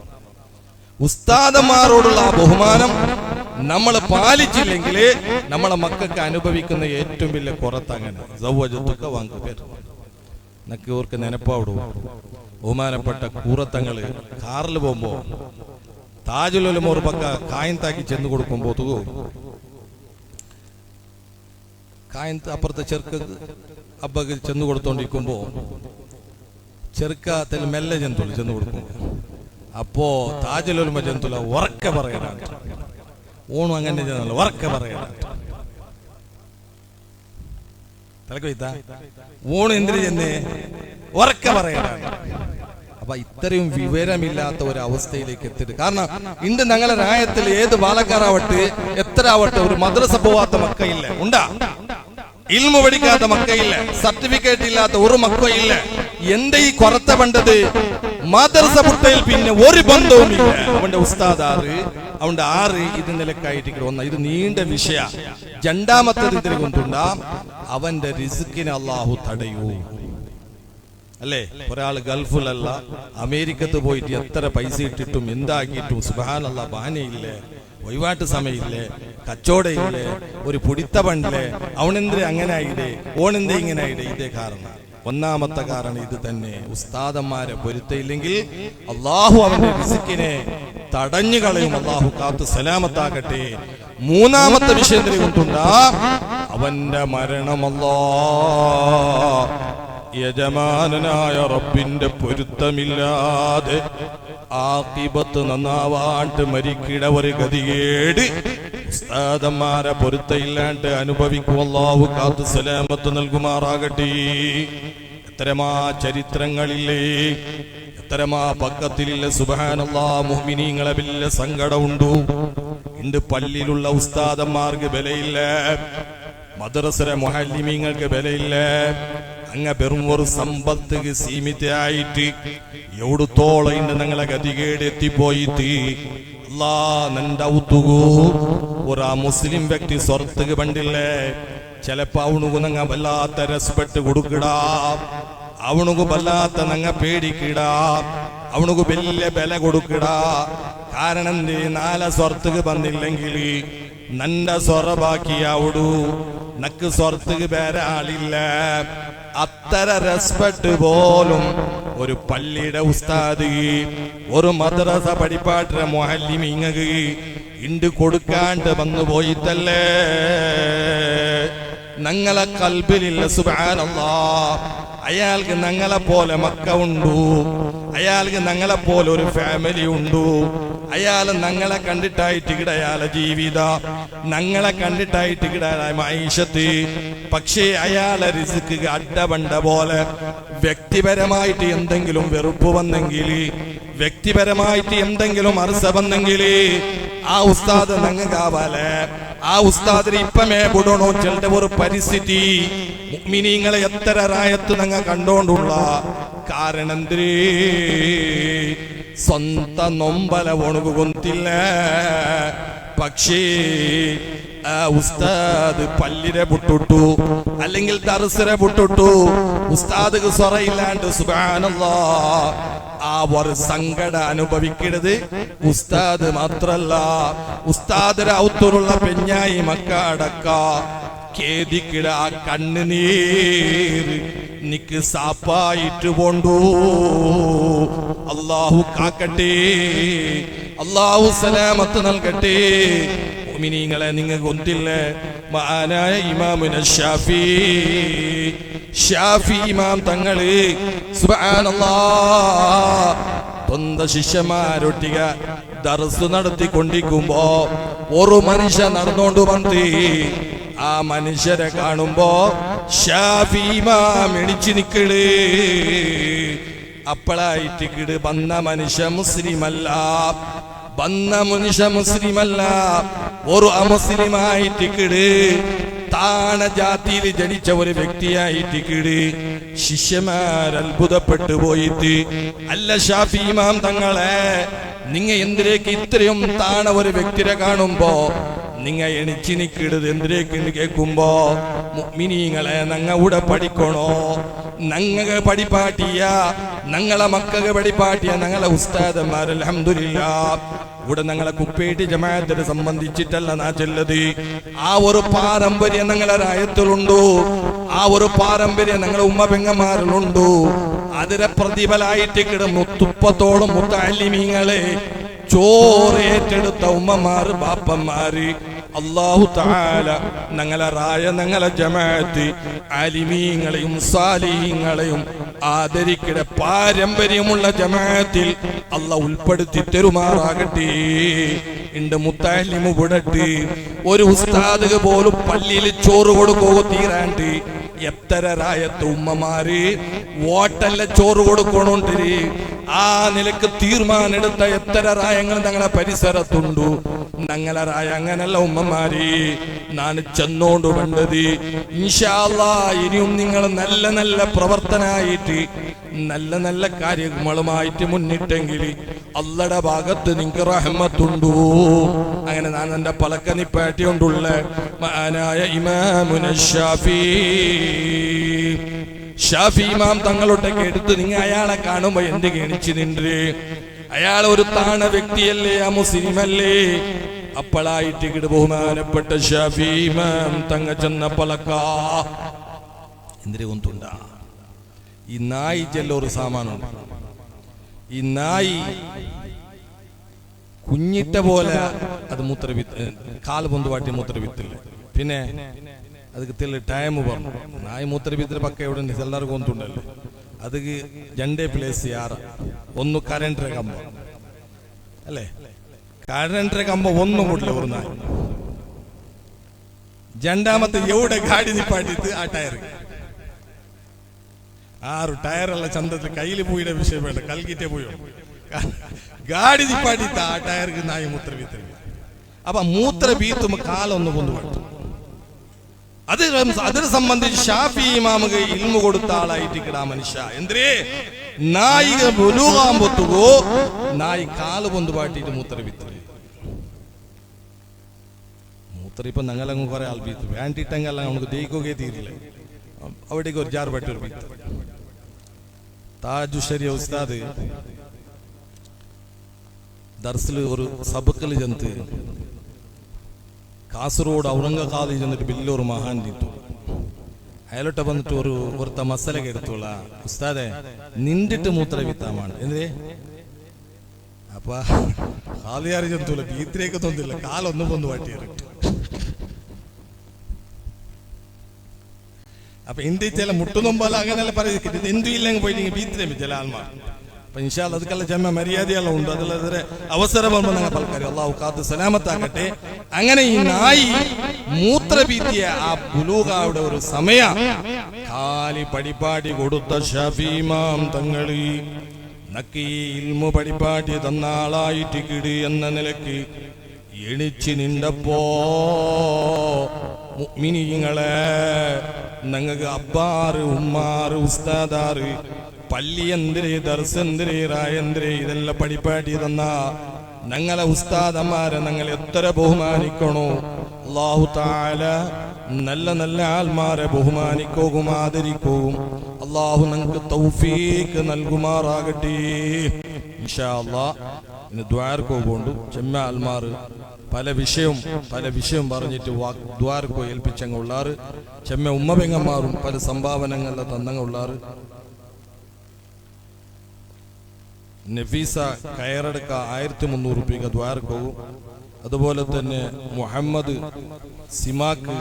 ഉസ്താദന്മാരോടുള്ള ആ ബഹുമാനം നമ്മൾ പാലിച്ചില്ലെങ്കിൽ നമ്മളെ മക്കൾക്ക് അനുഭവിക്കുന്ന ഏറ്റവും വലിയ കുറത്ത് അങ്ങനെ സൗവജത്തൊക്കെ വാങ്ങു പേര് എന്നൊക്കെ ഓർക്ക് നെനപ്പാവിടും. ബഹുമാനപ്പെട്ട കൂറത്തങ്ങള് കാറിൽ പോകുമ്പോ താജുലും ഒരു പക്ക കായന്താക്കി ചെന്ന് കൊടുക്കുമ്പോ തുകോ കായന്ത് അപ്പുറത്തെ ചെറുക്ക് അബ്ബക്ക് ചെന്ന് കൊടുത്തോണ്ടിരിക്കുമ്പോ ചെറുക്കത്തിൽ മെല്ലെ ചെന്ന് കൊടുക്കുമ്പോ അപ്പോ താജുലുമ ജന്തുല ഉറക്കെ പറയണം. ഓണും അങ്ങനെ ഉറക്കെ പറയണം. തലക്കൊയ്ത്ത ഓണം എന്തിനു ചെന്ന് ഉറക്കെ പറയണം. അപ്പൊ ഇത്രയും വിവരമില്ലാത്ത ഒരു അവസ്ഥയിലേക്ക് എത്തിയിട്ട്, കാരണം ഇന്ന് ഞങ്ങളെ രായത്തിൽ ഏത് ബാലക്കാരാവട്ടെ എത്ര ആവട്ടെ ഒരു മദ്രസ പോവാത്ത മക്കയില്ല, ഉണ്ടാ ഇൽമു പഠിക്കാത്ത മക്കയില്ല, സർട്ടിഫിക്കറ്റ് ഇല്ലാത്ത ഒരു മക്കയില്ല. എന്റെ ഈ കൊറത്ത പണ്ടത് മദ്രസ പുട്ടയിൽ പിന്നെ ഒരു ബന്ധവുമില്ല. അവന്റെ ഉസ്താദ് അവന്റെ 6 ഇത് നിലക്കായിട്ട് ഒന്ന്. ഇത് നീണ്ട വിഷയ. രണ്ടാമത്തത് ഇതിനെ കൊണ്ടുണ്ടാ അവന്റെ റിസ്കിനെ അള്ളാഹു തടയൂ അല്ലേ. ഒരാൾ ഗൾഫിലല്ല അമേരിക്കത്ത് പോയിട്ട് എത്ര പൈസ ഇട്ടിട്ടും എന്താക്കിയിട്ടും സുബ്ഹാനല്ലാഹ് ബാനയില്ലേ, ഒഴിവാട്ട് സമയമില്ലേ, കച്ചവടയില്ലേ, ഒരു പൊടിത്ത പണ്ടില്ലേ, അവനെന്ത് അങ്ങനെ ആയിടേ, ഓണെന്ത് ഇങ്ങനെ ആയിടേ. ഇതേ കാരണം. ഒന്നാമത്തെ കാരണം ഇത് തന്നെ. ഉസ്താദന്മാരെ പൊരുത്തയില്ലെങ്കിൽ അള്ളാഹു അവന്റെ റിസ്കിനെ തടഞ്ഞു കളയും. അള്ളാഹു കാത്ത് സലാമത്താകട്ടെ. മൂന്നാമത്തെ വിഷയത്തിൽ കൊണ്ടുണ്ടാ അവന്റെ മരണം യജമാനായ റബ്ബിന്റെ പൊരുത്തമില്ലാതെ ആഖിബത്ത് നന്നാവാണ്ട് മരിക്കിട ഒരു ഗതികേട് ഉസ്താദന്മാരെ പൊരുത്തയില്ലാണ്ട് അനുഭവിക്കും. അല്ലാഹു കാത്ത് സലാമത്ത് നൽകുമാറാകട്ടെ. എത്രമാ ചരിത്രങ്ങളില്ലേ, എത്രമാ പക്കത്തിലില്ല. സുബ്ഹാനല്ലാഹ്, മുഅ്മിനീങ്ങളെ വലിയ സങ്കടമുണ്ടു. ഇണ്ട് പള്ളിയിലുള്ള ഉസ്താദന്മാർക്ക് വിലയില്ല, മദ്രസയിലെ മുഅല്ലിമീങ്ങൾക്ക് വിലയില്ല. അങ്ങ വെറും ഒരു സമ്പത്ത് സീമിതമായിട്ട് എവിടുത്തോളം ഇന്ന് ഞങ്ങളെ ഗതികേട് എത്തിപ്പോയിട്ട് അല്ലാ നണ്ടൗത്തുകൂ ഒരു മുസ്ലിം വ്യക്തി സ്വർത്തക്ക് പണ്ടില്ലേ. ചിലപ്പോ അവനുകു നങ്ങ വല്ലാത്ത റെസ്പെക്ട് കൊടുക്കടാ, അവനുകു വല്ലാത്ത നങ്ങ പേടിക്കിടാ, അവനുകു വലിയ വില കൊടുക്കടാ. കാരണം 4 സ്വർത്തക്ക് വന്നില്ലെങ്കിൽ നന്റെ സ്വറബാക്കിയാവിടൂ, നക്ക് സ്വർത്തക്ക് വേറെ ആളില്ല. അത്തര റെസ്പെക്ട് പോലും ഒരു പള്ളിയുടെ ഉസ്താദ്, ഒരു മദ്രസ പഠിപ്പാട്ട മുഅല്ലിമീങ്ങൾക്ക് ഇണ്ട് കൊടുക്കാണ്ട് വന്നു പോയിട്ടല്ലേ ഞങ്ങളെ കൽബിലില്ല. സുബ്ഹാനല്ലാഹ്, അയാൾക്ക് ഞങ്ങളെ പോലെ മക്ക ഉണ്ടു, അയാൾക്ക് ഞങ്ങളെ പോലെ ഒരു ഫാമിലി ഉണ്ടു, അയാൾ ഞങ്ങളെ കണ്ടിട്ടായിട്ട് ഇടയാളെ ജീവിത, ഞങ്ങളെ കണ്ടിട്ടായിട്ട് ഇടയാളെ മൈഷത്ത്. പക്ഷേ അയാളെ റിസ്ക് അഡ്ഡബണ്ട പോലെ വ്യക്തിപരമായിട്ട് എന്തെങ്കിലും വെറുപ്പ് വന്നെങ്കിൽ, വ്യക്തിപരമായിട്ട് എന്തെങ്കിലും അർസ വന്നെങ്കിൽ ആ ഉസ്താദ് നങ്ങ കാവാലെ ആ ഉസ്താദിന് ഇപ്പമേ ബുടണോ ചെല്ലുടെ ഒരു പരിസ്ഥിതി മുഅ്മിനീങ്ങളെ എത്ര റായത്ത് നങ്ങ കണ്ടോണ്ടുള്ള കാരണം സ്വന്ത നൊമ്പല ഒണുകുകൊന്നില്ല പക്ഷേ ആ ഉസ്താദ് പല്ലിരെ പുട്ടുട്ടു അല്ലെങ്കിൽ ദർസിരെ പുട്ടുട്ടു ഉസ്താദ് സൊറയില്ലാണ്ട് സുബ്ഹാനല്ലാഹ് ആ ഒരു സങ്കടം അനുഭവിക്കരുത് ഉസ്താദ് മാത്രല്ല ഉസ്താദിന്റെ ഔത്തറുള്ള പെഞ്ഞായി മക്കടക്ക കേദിക്കിട ആ കണ്ണുനീർ നിക്ക് സാപ്പായിട്ട് കൊണ്ടു അല്ലാഹു കാക്കട്ടെ അല്ലാഹു സലാമത്ത് നൽകട്ടെ മുഅ്മിനീങ്ങളെ നിങ്ങൾക്ക് ഒന്നില്ലേ മഹാനായ ഇമാമുന ഷാഫി ഇമാം തങ്ങള് സുബ്ഹാനല്ലാഹ് സ്വന്തം ശിഷ്യന്മാരൊട്ടിക ദർസ് നടത്തിക്കൊണ്ടിരിക്കുമ്പോ ഒരു മനുഷ്യ നടന്നോണ്ട് വന്ന് ആ മനുഷ്യരെ കാണുമ്പോ ഷാഫി ഇമാം എണിച്ചു നിക്കണ് അപ്പളായിട്ട് വന്ന മനുഷ്യ മുസ്ലിമല്ല ഒരു അമുസ്ലിമായിട്ട് താണ ജാതിയിൽ ജനിച്ച ഒരു വ്യക്തിയായിട്ട് ശിഷ്യന്മാർ അത്ഭുതപ്പെട്ടു പോയിട്ട് അല്ല ഷാഫി ഇമാം തങ്ങളെ നിങ്ങ എന്തിലേക്ക് ഇത്രയും താണ ഒരു വ്യക്തിയെ കാണുമ്പോ നിങ്ങ എണിച്ചു നിക്കരുത് എന്തിലേക്ക് കേൾക്കുമ്പോ മുഅ്മിനീങ്ങളെ നങ്ങ ഇവിടെ പഠിക്കണോ നങ്ങ പഠിപ്പാട്ടിയ ഞങ്ങളെ മക്കൾക്ക് പഠിപ്പാട്ടിയ ഞങ്ങളെ ഉസ്താദന്മാർ അൽഹംദുലില്ലാഹ് ഇവിടെ ഞങ്ങളെ കുപ്പേട്ടി ജമാഅത്തിനെ സംബന്ധിച്ചിട്ടല്ല നാ ചെല്ലത് ആ ഒരു പാരമ്പര്യം ഞങ്ങളെ രായത്തിലുണ്ടോ ആ ഒരു പാരമ്പര്യം ഞങ്ങളെ ഉമ്മ പെങ്ങന്മാരിലുണ്ടോ അതിനെ പ്രതിഫലായിട്ട് മുത്തുപ്പത്തോളം മുത്തഅല്ലിമീങ്ങളെ ചോറേറ്റെടുത്ത ഉമ്മമാര് ബാപ്പന്മാര് അല്ലാഹു തആല ഞങ്ങളെ റായ ഞങ്ങളെ ജമാഅത്ത് ആലിമീങ്ങളെയും സാലിഹീങ്ങളെയും ആദരിക്കട പാരമ്പര്യമുള്ള ജമാഅത്തിൽ അല്ലാഹു ഉൾപ്പെടുത്തി തരുമാറാകട്ടെ ഇണ്ട് മുത്തഅല്ലിമു വിടട്ട് ഒരു ഉസ്താദ് പോലും പള്ളിയിൽ ചോറ് കൊടുക്കോ തീരാണ്ട് എത്ര റായത്ത് ഉമ്മമാര് വോട്ടല്ല ചോറ് കൊടുക്കണോണ്ട് ആ നിലക്ക് തീരുമാനെടുത്ത എത്ര റായങ്ങൾ ഞങ്ങളെ പരിസരത്തുണ്ടു ഞങ്ങളെ റായ അങ്ങനല്ല ഉമ്മമാര് ഞാൻ ചെന്നോണ്ട് വേണ്ടത് ഇൻഷാ അല്ലാഹ് ഇനിയും നിങ്ങൾ നല്ല നല്ല പ്രവർത്തനായിട്ട് നല്ല നല്ല കാര്യങ്ങളുമായിട്ട് മുന്നിട്ടെങ്കിൽ അള്ളയുടെ ഭാഗത്ത് നിങ്ങൾക്ക് റഹ്മത്തുണ്ടു അങ്ങനെ ഞാൻ എന്റെ പലക്കനിപ്പാട്ടിയോണ്ടുള്ള മഹാനായ ഇമാമുന ഷാഫി ഇമാം തങ്ങളോട്ടൊക്കെ എടുത്ത് നിങ്ങൾ അയാളെ കാണുമ്പോ എന്ത് ഗണിച്ചു നിன்று അയാൾ ഒരു താണ വ്യക്തിയല്ലേ ആ മുസ്ലിമല്ലേ അപ്പോഴായിട്ട് ബഹുമാനപ്പെട്ട ഷാഫി ഇമാം തങ്ങ ചെന്ന പലക്ക എന്തിനെ കൊണ്ടുണ്ടാ ഈ നായി ചെല്ലൊരു സാമാനുണ്ട് ഈ നായി കുഞ്ഞിട്ട പോലെ അത് മൂത്രവിത്ത് കാല് പൊന്തുവാട്ടി മൂത്രവിത്തില്ല പിന്നെ ಅದಕ್ಕೆ ತೆಲ್ಲ ಟೈಮ್ ಬರ್ನು ನಾಯಿ ಮೂತ್ರ ಬಿದ್ರೆ ಪಕ್ಕ ಎവിടെ ಎಲ್ಲರಿಗೂ ಗೊಂತುಂಡಲ್ಲ ಅದಕ್ಕೆ ಜಂಡೆ ಪ್ಲೇಸ್ ಯಾರ ಒಂದು ಕರೆಂಟ್ರೆ ಕಂಬ ಅಲ್ಲೇ ಕರೆಂಟ್ರೆ ಕಂಬ ಒಂದು ಮುಟ್ಲೆ ഒരു നായി രണ്ടാമത്തെ എവിടെ ഗാഡി നിപ്പാട്ടിട്ട് ആ ടയർ 6 ടയറല്ല ചന്തത്തിൽ കയ്യിൽ പോയിടെ വിഷയം വേണ്ട കൽക്കിട്ടേ പോയോ ഗാഡി നിപ്പാട്ടിട്ട് ആ ടയർക്ക് നായി മൂത്ര ബീത്ത് അപ്പൊ മൂത്ര ബീത്തുമ്പോ കാലൊന്ന് കൊണ്ടുപോട്ടു അതിനെ സംബന്ധിച്ച് ഷാഫി ഇമാമുക്ക് ഇൽമു കൊടുത്ത ആളായിട്ട് ആ മനുഷ്യ എന്തേ നായിക ബുലൂഗാമ്പൊത്തുകോ നായി കാല് പൊന്തുപാട്ടിട്ട് മൂത്ര ബീത്ത് മൂത്ര ഇപ്പൊ ഞങ്ങളങ്ങ് കുറെ ആൾ ബീത്ത് വേണ്ടിട്ടെങ്കിൽ നമുക്ക് ദഹിക്കുകയെ തീരില്ല അവിടേക്ക് ഒരു ജാർ പറ്റി ഒരു ബീത്ത് താജുശരി ഉസ്താദ് ദർസിൽ ഒരു സബക്കിൽ ചെന്ന് കാസർഗോഡ് ഔറംഗ കോളേജ് എന്നിട്ട് വലിയൊരു മഹാൻ തീർത്തു അയാളോട്ട് വന്നിട്ട് ഒരുത്ത മസലൊക്കെ എടുത്തോളാ ഉസ്താദെ നിന്നിട്ട് മൂത്ര വിത്താമാണ് എന്തേ അപ്പൊ ഹാലിയാറി ചെന്നൂല ബീത്തിലേക്ക് തോന്നില്ല കാലൊന്നും വന്ന് വാട്ടിയിരട്ടു അപ്പൊ ഇന്ത്യ ചില മുട്ടുനൊമ്പല അങ്ങനെയല്ല പറയുന്നത് എന്തും ഇല്ലെങ്കിൽ പോയിട്ട് ബീത്തിരേ ചില ആൾമാർ അപ്പൊ ഇൻഷാ അല്ലാഹ് ಅದಕ್ಕೆಲ್ಲ ಜಮ್ಮ ಮರ್ಯಾದೆಯಲ್ಲ ಉಂಟು ಅದಲ್ಲದ್ರೆ ಅವಸರ ಬಂದ ಪಲ್ಕಾರಿ ಅಲ್ಲಾಹು ಕಾದು ಸಲಾಮತ್ತಾಗട്ടെ അങ്ങനെ ഈ നായി മൂത്രഭീതിയ ആ ബുലൂഗയുടെ ഒരു സമയ കാലി പടിപാടി കൊടുത്ത ഷാഫി ഇമാം തങ്ങളി നക്ക് ഈ ഇൽമു പഠിപ്പാട്ടി തന്ന ആളായിട്ട് കിട് എന്ന നിലക്ക് എണിച്ച് നിന്നപ്പോ മുഅ്മിനീങ്ങളെ ഞങ്ങൾക്ക് അബ്ബാറ് ഉമ്മാറ് ഉസ്താദാറ് പള്ളി എന്തിരേ ദർസ് എന്തിരേ റായെന്തിരേ ഇതെല്ലാം പഠിപ്പാട്ടി തന്ന ഞങ്ങളെ ഉസ്താദന്മാരെ ഞങ്ങൾ എത്ര ബഹുമാനിക്കണോ അല്ലാഹു തആല നല്ല നല്ല ആൾമാരെ ബഹുമാനിക്കുകയും ആദരിക്കുകയും അല്ലാഹു ഞങ്ങൾക്ക് തൗഫീഖ് നൽകുമാറാകട്ടെ ഇൻഷാ അല്ലാഹ്. ഇനി ദ്വാരക്കോ കൊണ്ടു ചെമ്മ ആൾമാർ പല വിഷയം പറഞ്ഞിട്ട് ദ്വാരക്കോ ഏൽപ്പിച്ചങ്ങുള്ളാറ് ചെമ്മ ഉമ്മപെങ്ങന്മാരും പല സംഭാവനകളുടെ തന്നങ്ങുള്ളാറ്. നഫീസ കയറെടുക്ക 1300 രൂപ ദ്വാരക്കവും. അതുപോലെ തന്നെ മുഹമ്മദ് സിമാക്ക്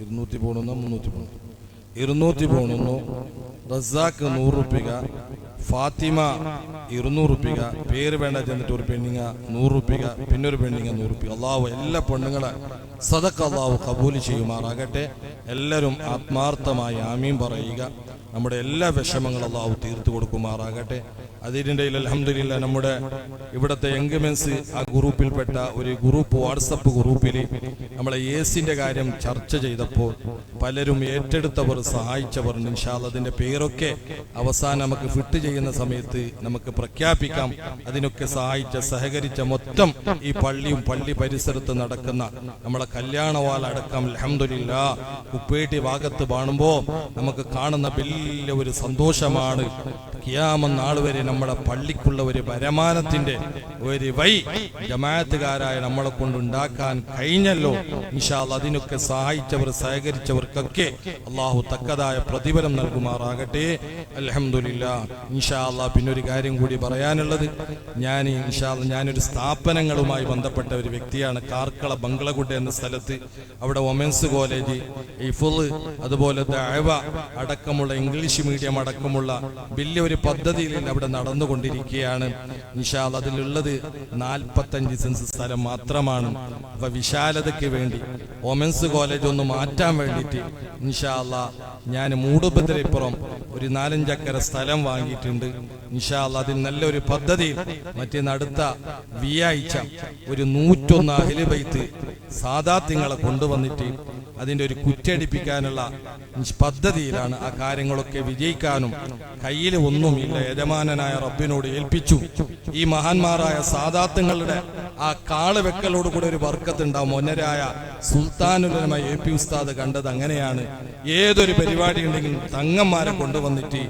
200 പോണുന്നു. റസാക്ക് 100 രൂപ. ഫാത്തിമ 200 രൂപ. പേര് വേണ്ട ചെന്നിട്ട് ഒരു പെണ്ണിങ്ങ 100 രൂപ. പിന്നൊരു പെണ്ണിങ്ങ 100 രൂപ. അള്ളാഹു എല്ലാ പെണ്ണുങ്ങളെ സദഖ അള്ളാഹു കബൂൽ ചെയ്യുമാറാകട്ടെ. എല്ലാവരും ആത്മാർത്ഥമായി ആമീൻ പറയുക. നമ്മുടെ എല്ലാ വിഷമങ്ങളും അള്ളാഹു തീർത്തു കൊടുക്കുമാറാകട്ടെ. അതിനിടയിൽ അൽഹംദുലില്ലാ നമ്മുടെ ഇവിടുത്തെ എൻഗമെൻസ് ആ ഗ്രൂപ്പിൽപ്പെട്ട ഒരു ഗ്രൂപ്പ്, വാട്സപ്പ് ഗ്രൂപ്പിൽ നമ്മളെ എസിന്റെ കാര്യം ചർച്ച ചെയ്തപ്പോൾ പലരും ഏറ്റെടുത്തവർ, സഹായിച്ചവർ, ഇൻഷാ അല്ലാഹ് അതിന്റെ പേരൊക്കെ അവസാനം നമുക്ക് ഫിറ്റ് ചെയ്യുന്ന സമയത്ത് നമുക്ക് പ്രഖ്യാപിക്കാം. അതിനൊക്കെ സഹായിച്ച സഹകരിച്ച മൊത്തം ഈ പള്ളിയും പള്ളി പരിസരത്ത് നടക്കുന്ന നമ്മളെ കല്യാണവാല അടക്കം അൽഹംദുലില്ലാ കുപ്പേട്ടി ഭാഗത്ത് കാണുമ്പോൾ നമുക്ക് കാണുന്ന വലിയ ഒരു സന്തോഷമാണ്. ഖിയാമത്ത് നാൾ വരെ നമ്മളെ പള്ളിക്കുള്ള ഒരു വരുമാനത്തിന്റെ ഒരു ജമാഅത്തുകാരായ നമ്മളെ കൊണ്ടുണ്ടാക്കാൻ കഴിഞ്ഞല്ലോ. ഇൻഷാ അല്ലാഹ് അതിനൊക്കെ സഹായിച്ചവർ, സഹകരിച്ചവർക്കൊക്കെ അള്ളാഹു തക്കതായ പ്രതിഫലം നൽകുമാറാകട്ടെ. അൽഹംദുലില്ലാ. ഇൻഷാ അല്ലാഹ് പിന്നൊരു കാര്യം കൂടി പറയാനുള്ളത്, ഞാനൊരു സ്ഥാപനങ്ങളുമായി ബന്ധപ്പെട്ട ഒരു വ്യക്തിയാണ്. കാർക്കള ബംഗ്ലഗുഡ എന്ന സ്ഥലത്ത് അവിടെ വൊമൻസ് കോളേജ്, ഹിഫ്ള്, അതുപോലെ ദഅവ അടക്കമുള്ള ഇംഗ്ലീഷ് മീഡിയം അടക്കമുള്ള വലിയൊരു പദ്ധതിയിൽ അവിടെ നടന്നുകൊണ്ടിരിക്കുകയാണ്. ഇൻഷാ അല്ലാഹ് അതിലുള്ളത് 45 സെൻസ് സ്ഥലം മാത്രമാണ്. അപ്പൊ വിശാലതയ്ക്ക് വേണ്ടി വൊമൻസ് കോളേജ് ഒന്ന് മാറ്റാൻ വേണ്ടിയിട്ട് ഇൻഷാ അല്ലാഹ് ഞാൻ മൂടുബദ്രപ്പുറം ഒരു 4-5 ഏക്കർ സ്ഥലം വാങ്ങിയിട്ടുണ്ട്. ഇൻഷാ അല്ലാഹ് അതിൽ നല്ലൊരു പദ്ധതിയിൽ അടുത്ത വ്യാഴ്ച ഒരു 101 അഹ്ലു ബൈത്ത് സാദാത്യങ്ങളെ കൊണ്ടുവന്നിട്ട് അതിന്റെ ഒരു കുറ്റടിപ്പിക്കാനുള്ള പദ്ധതിയിലാണ്. ആ കാര്യങ്ങളൊക്കെ വിജയിക്കാനും കയ്യിൽ ഒന്നുമില്ല, യജമാനനായ റബ്ബിനോട് ഏൽപ്പിച്ചു. ഈ മഹാന്മാരായ സാദാത്തുകളുടെ ആ കാള് വെക്കലോട് കൂടെ ഒരു ബർക്കത്തുണ്ടാവും. ഒന്നരായ സുൽത്താനുലമ AP ഉസ്താദ് കണ്ടത് അങ്ങനെയാണ്. ഏതൊരു പരിപാടി ഉണ്ടെങ്കിലും തങ്ങന്മാരെ കൊണ്ടുവന്നിട്ട്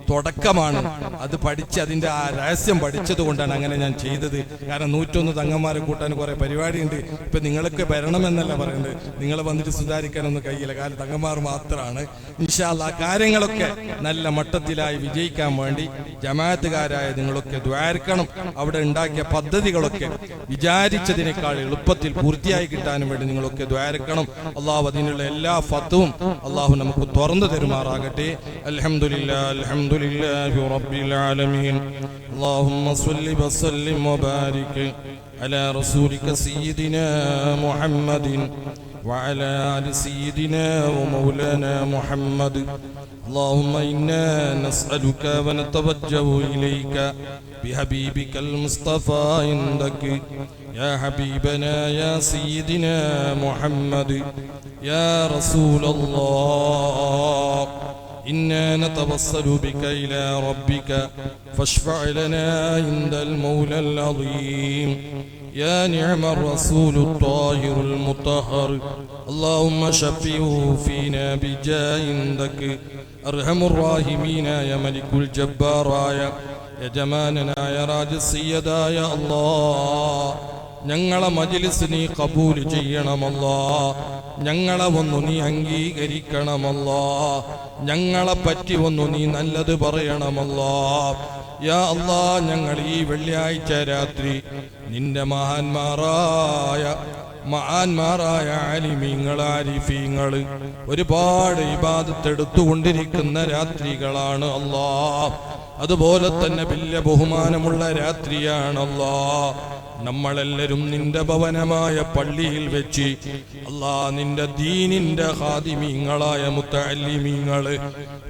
തുടക്കമാണ് അത് പഠിച്ച് അതിന്റെ ആ രഹസ്യം പഠിച്ചത് കൊണ്ടാണ് അങ്ങനെ ഞാൻ ചെയ്തത്. കാരണം 101 തങ്ങന്മാരെ കൂട്ടാൻ കുറെ പരിപാടിയുണ്ട്. ഇപ്പൊ നിങ്ങൾക്ക് വരണമെന്നല്ല പറയുന്നത്, നിങ്ങൾ വന്നിട്ട് സുധാരിക്കാനൊന്നും കഴിയില്ല, കാരണം തങ്ങന്മാർ മാത്രമാണ്. ഇൻഷാ അല്ലാഹ് കാര്യങ്ങളൊക്കെ നല്ല മട്ടത്തിലായി വിജയിക്കാൻ വേണ്ടി ജമാഅത്തുകാരായ നിങ്ങളൊക്കെ ദ്വാരക്കണം. അവിടെ ഉണ്ടാക്കിയ പദ്ധതികളൊക്കെ വിചാരിച്ചതിനേക്കാൾ എളുപ്പത്തിൽ പൂർത്തിയായി കിട്ടാനും വേണ്ടി നിങ്ങളൊക്കെ ദ്വാരക്കണം. അള്ളാഹു അതിനുള്ള എല്ലാ ഫത്വവും അള്ളാഹു നമുക്ക് തുറന്നു തരുമാറാകട്ടെ. അൽഹംദുലില്ലാഹ് لله رب العالمين. اللهم صل وسلم وبارك على رسولك سيدنا محمد وعلى آل سيدنا ومولانا محمد. اللهم إنا نسألك ونتوجه إليك بحبيبك المصطفى عندك يا حبيبنا يا سيدنا محمد يا رسول الله. إنا نتوصل بك إلى ربك فاشفع لنا عند المولى العظيم يا نعم الرسول الطاهر المطهر. اللهم شفعه فينا بجاه عندك أرحم الراحمين يا ملك الجبار يا جمالنا يا راج السيدا يا الله. ഞങ്ങളെ മജ്‌ലിസ് നീ ഖബൂൽ ചെയ്യണമല്ലാഹ്. ഞങ്ങളെ ഒന്ന് നീ അംഗീകരിക്കണമല്ലാഹ്. ഞങ്ങളെ പറ്റി ഒന്ന് നീ നല്ലത് പറയണമല്ലാഹ്. യാ അല്ലാഹ്, ഞങ്ങൾ ഈ വെള്ളിയാഴ്ച രാത്രി നിന്റെ മഹാന്മാരായ ആലിമീങ്ങൾ, ആരിഫീങ്ങൾ ഒരുപാട് ഇബാദത്ത് എടുത്തുകൊണ്ടിരിക്കുന്ന രാത്രികളാണ് അല്ലാഹ്. അതുപോലെ തന്നെ വലിയ ബഹുമാനമുള്ള രാത്രിയാണല്ലാ. നമ്മളെല്ലാരും നിന്റെ ഭവനമായ പള്ളിയിൽ വെച്ച് അല്ലാ നിന്റെ ദീനിന്റെ ഖാദിമീങ്ങളായ മുത്തഅല്ലിമീങ്ങള്,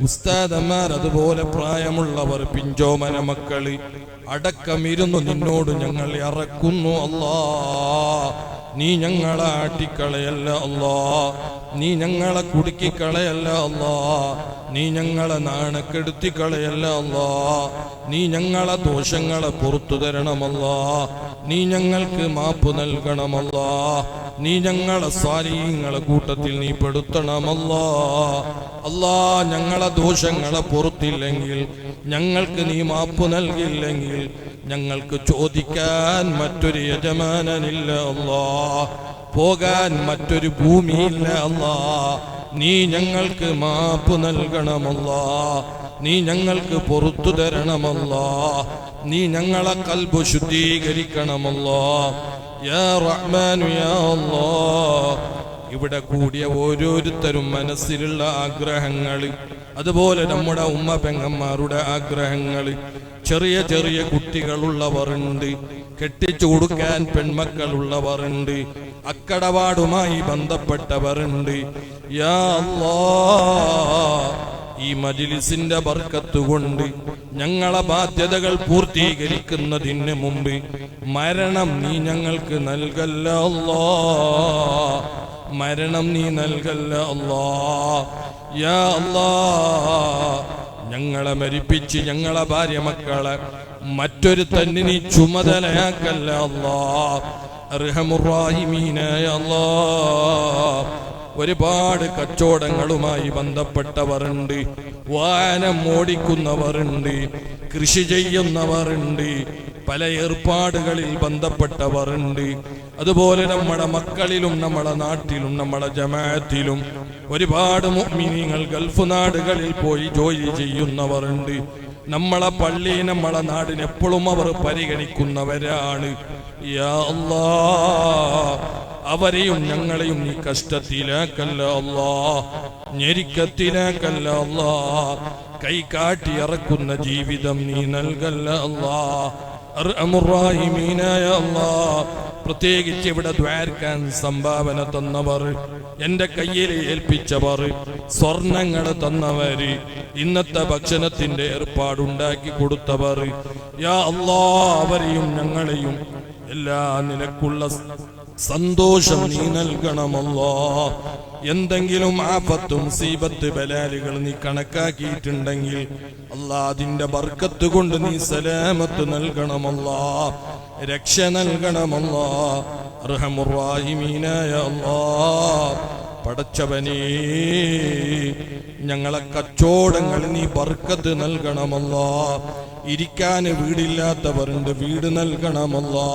ഉസ്താദന്മാർ, അതുപോലെ പ്രായമുള്ളവർ, പിഞ്ചോമന മക്കള് അടക്കമിരുന്നു നിന്നോട് ഞങ്ങൾ ഇറക്കുന്നു അല്ലാ. നീ ഞങ്ങളെ ആട്ടിക്കളയല്ല അല്ലാ, നീ ഞങ്ങളെ കുടുക്കിക്കളയല്ല അല്ലാ, നീ ഞങ്ങളെ നാണക്കെടുത്തിക്കളയല്ല അല്ലാ, നീ ഞങ്ങളെ ദോഷങ്ങളെ പുറത്തു തരണമല്ലാ, നീ ഞങ്ങൾക്ക് മാപ്പ് നൽകണമല്ലാ, നീ ഞങ്ങളെ സ്വാലിഹീങ്ങളെ കൂട്ടത്തിൽ നീ പെടുത്തണമല്ലാ. അല്ലാ, ഞങ്ങളെ ദോഷങ്ങളെ പുറത്തില്ലെങ്കിൽ, ഞങ്ങൾക്ക് നീ മാപ്പ് നൽകില്ലെങ്കിൽ ഞങ്ങൾക്ക് ചോദിക്കാൻ മറ്റൊരു യജമാനനില്ല അല്ലാ, പോകാൻ മറ്റൊരു ഭൂമിയില്ല അല്ലാ. നീ ഞങ്ങൾക്ക് മാപ്പ് നൽകണമല്ലാ, നീ ഞങ്ങൾക്ക് പുറത്തു തരണമല്ലാ, നീ ഞങ്ങളെ ഖൽബ് ശുദ്ധീകരിക്കണമല്ലാ. യാ റഹ്മാനു യാ അല്ലാഹ്. ഇവിടെ കൂടിയ ഓരോരുത്തരും മനസ്സിലുള്ള ആഗ്രഹങ്ങൾ, അതുപോലെ നമ്മുടെ ഉമ്മ പെങ്ങന്മാരുടെ ആഗ്രഹങ്ങൾ, ചെറിയ ചെറിയ കുട്ടികളുള്ളവരുണ്ട്, കെട്ടിച്ചു കൊടുക്കാൻ പെൺമക്കളുള്ളവരുണ്ട്, അക്കടപാടുമായി ബന്ധപ്പെട്ടവരുണ്ട്. യാ അല്ലാഹ്, ഈ മജ്ലിസിന്റെ ബർക്കത്ത് കൊണ്ട് ഞങ്ങളെ ബാധ്യതകൾ പൂർത്തീകരിക്കുന്നതിന് മുമ്പ് മരണം നീ ഞങ്ങൾക്ക് നൽകല്ല അല്ലാഹ്, മരണം നീ നൽകല്ല അല്ലാഹ്. യാ അല്ലാഹ്, ഞങ്ങളെ മരിപ്പിച്ച് ഞങ്ങളെ ഭാര്യ മക്കളെ മറ്റൊരു തന്നെ നീ ചുമതലയാക്കല്ല അല്ലാഹ്. അർഹമുർ റഹീമീനായ അല്ലാഹ്, ഒരുപാട് കച്ചവടങ്ങളുമായി ബന്ധപ്പെട്ടവരുണ്ട്, വാഹനം ഓടിക്കുന്നവരുണ്ട്, കൃഷി ചെയ്യുന്നവരുണ്ട്, പല ഏർപ്പാടുകളിൽ ബന്ധപ്പെട്ടവരുണ്ട്. അതുപോലെ നമ്മുടെ മക്കളിലും നമ്മുടെ നാട്ടിലും നമ്മുടെ ജമാഅത്തിലും ഒരുപാട് മുഅ്മിനീങ്ങൾ ഗൾഫ് നാടുകളിൽ പോയി ജോലി ചെയ്യുന്നവരുണ്ട്. നമ്മളെ പള്ളി നമ്മളെ നാടിന് എപ്പോഴും അവർ പരിഗണിക്കുന്നവരാണ്. യാ അല്ലാഹ്, അവരെയും ഞങ്ങളെയും നീ കഷ്ടത്തിലാക്കല്ല അല്ലാഹ്, ഞെരുക്കത്തിലാക്കല്ല അല്ലാഹ്, കൈ കാട്ടി ഇറക്കുന്ന ജീവിതം നീ നൽകല്ല അല്ലാഹ്. അർഹമുർ റഹീമീനായ അല്ലാഹ്, പ്രത്യേകിച്ച് ഇവിടെ ദ്വാരക്കാൻ സംഭാവന തന്നവർ, എന്റെ കയ്യിൽ ഏൽപ്പിച്ചവർ, സ്വർണങ്ങൾ തന്നവര്, ഇന്നത്തെ ഭക്ഷണത്തിന്റെ ഏർപ്പാടുണ്ടാക്കി കൊടുത്തവർ, യാ അല്ലാഹ്, അവരെയും ഞങ്ങളെയും എല്ലാ നിലക്കുള്ള സന്തോഷം നീ നൽകണമല്ലോ. എന്തെങ്കിലും ആപത്ത് മുസീബത്ത് ബലാലുകൾ നീ കണക്കാക്കിയിട്ടുണ്ടെങ്കിൽ അല്ലാ, അതിന്റെ ബർക്കത്ത് കൊണ്ട് നീ സലാമത്ത് നൽകണമല്ലോ, രക്ഷ നൽകണമല്ലോ. അർഹമുർ റഹീമീനായ അല്ലാഹ്, പടച്ചവനേ, ഞങ്ങളെ കച്ചവടങ്ങൾ നീ ബർക്കത്ത് നൽകണമല്ലോ. ഇരിക്കാൻ വീടില്ലാത്തവരുണ്ട്, വീട് നൽകണമല്ലോ.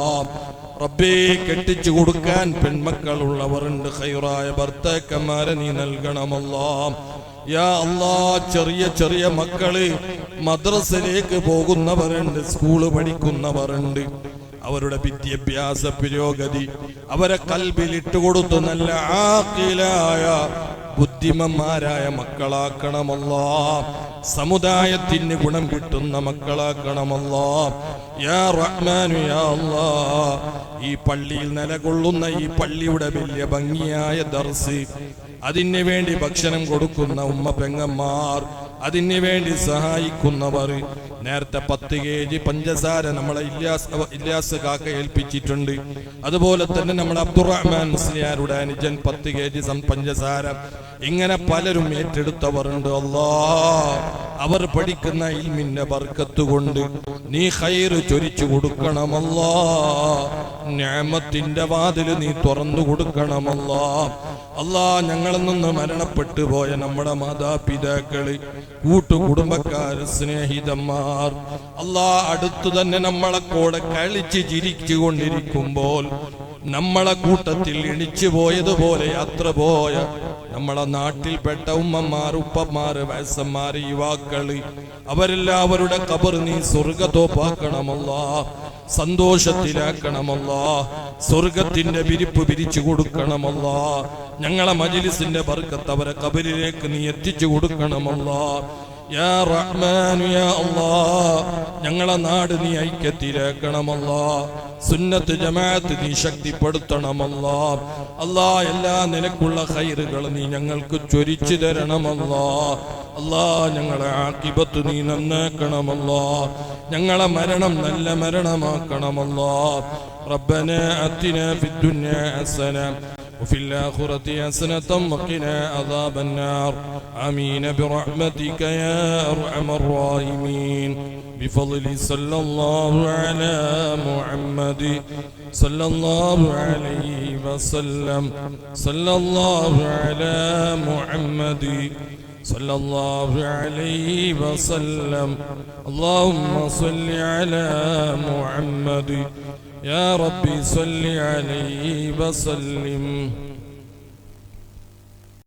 റബ്ബേ, കെട്ടിച്ചു കൊടുക്കാൻ പെൺമക്കളുള്ളവരുണ്ട്, ഖൈറായ ഭർത്താക്കന്മാരെ നീ നൽകണമല്ലോ. യാ അല്ലാഹ്, ചെറിയ ചെറിയ മക്കള് മദ്രസയിലേക്ക് പോകുന്നവരുണ്ട്, സ്കൂള് പഠിക്കുന്നവരുണ്ട്, അവരുടെ വിദ്യാഭ്യാസ പുരോഗതി അവരെ കൽബിൽ ഇട്ടുകൊടുത്തു നല്ല ആഖിലായ ബുദ്ധിമന്മാരായ മക്കളാക്കണമല്ലോ. സമുദായത്തിന് ഗുണം കിട്ടുന്ന മക്കളാക്കണമല്ലോ. യാ റഹ്മാനു യാ അല്ലാഹ്, ഈ പള്ളിയിൽ നിലകൊള്ളുന്ന ഈ പള്ളിയുടെ വലിയ ഭംഗിയായ ദർസ്, അതിനു വേണ്ടി ഭക്ഷണം കൊടുക്കുന്ന ഉമ്മ പെങ്ങന്മാർ, അതിനു വേണ്ടി സഹായിക്കുന്നവർ, നേരത്തെ 10 kg പഞ്ചസാര നമ്മളെ ഇല്യാസ് കാക്ക ഏൽപ്പിച്ചിട്ടുണ്ട്. അതുപോലെ തന്നെ നമ്മുടെ അബ്ദുറഹ്മാൻ മുസ്ലിയാരുടെ അനുജൻ 10 kg പഞ്ചസാര, ഇങ്ങനെ പലരും ഏറ്റെടുത്തവരുണ്ട്. അല്ലാഹ്, അവർ പഠിക്കുന്ന ഇൽമിന്റെ ബർക്കത്ത് കൊണ്ട് നീ ഖൈർ ചൊരിച്ചു കൊടുക്കണമല്ലോ. നിഅമത്തിന്റെ വാതിൽ നീ തുറന്നു കൊടുക്കണമല്ലോ. അല്ലാഹ്, ഞങ്ങളിൽ നിന്ന് മരണപ്പെട്ടു പോയ നമ്മുടെ മാതാപിതാക്കള്, കൂട്ടുകുടുംബക്കാര്, സ്നേഹിതന്മാർ, അല്ലാഹ്, അടുത്തു തന്നെ നമ്മളെ കൂടെ കളിച്ച് ചിരിച്ചു കൊണ്ടിരിക്കുമ്പോൾ നമ്മളെ കൂട്ടത്തിൽ എണിച്ചു പോയതുപോലെ യാത്ര പോയ നമ്മളെ നാട്ടിൽപ്പെട്ട ഉമ്മമാർ, ഉപ്പമാര്, വയസ്സന്മാര്, യുവാക്കള്, അവരെല്ലാവരുടെ ഖബർ നീ സ്വർഗ്ഗത്തോപ്പാക്കണമല്ലോ, സന്തോഷത്തിലാക്കണമല്ലോ, സ്വർഗത്തിന്റെ വിരിപ്പ് വിരിച്ചു കൊടുക്കണമല്ലോ. ഞങ്ങളെ മജ്ലിസിന്റെ ബർക്കത്ത് അവരെ ഖബറിലേക്ക് നീ എത്തിച്ചു കൊടുക്കണമല്ലോ. യാ റഹ്മാൻ യാ അല്ലാഹ് ഞങ്ങളെ നാട് നീ ഐക്യത്തിലാക്കണമല്ലാ, സുന്നത്ത് ജമാഅത്ത് നീ ശക്തിപ്പെടുത്തണമല്ലാ. അല്ലാ എല്ലാ നിലക്കുള്ള ഖൈറുകൾ നീ ഞങ്ങൾക്ക് ചൊരിച്ചു തരണമല്ലാ. അല്ലാ ഞങ്ങളെ ആഖിബത്ത് നീ നന്നാക്കണമല്ലാ, ഞങ്ങളെ മരണം നല്ല മരണമാക്കണമല്ലാ. റബ്ബനാ അത്തിനാ ഫിദ്ദുനിയാ ഹസന وفي الآخرة حسنة وقنا عذاب النار. آمين برحمتك يا أرحم الراحمين. بفضل صلى الله على محمد صلى الله عليه وسلم. صلى الله على محمد صلى الله عليه وسلم. اللهم صل على محمد يا ربي صل عليه وسلم.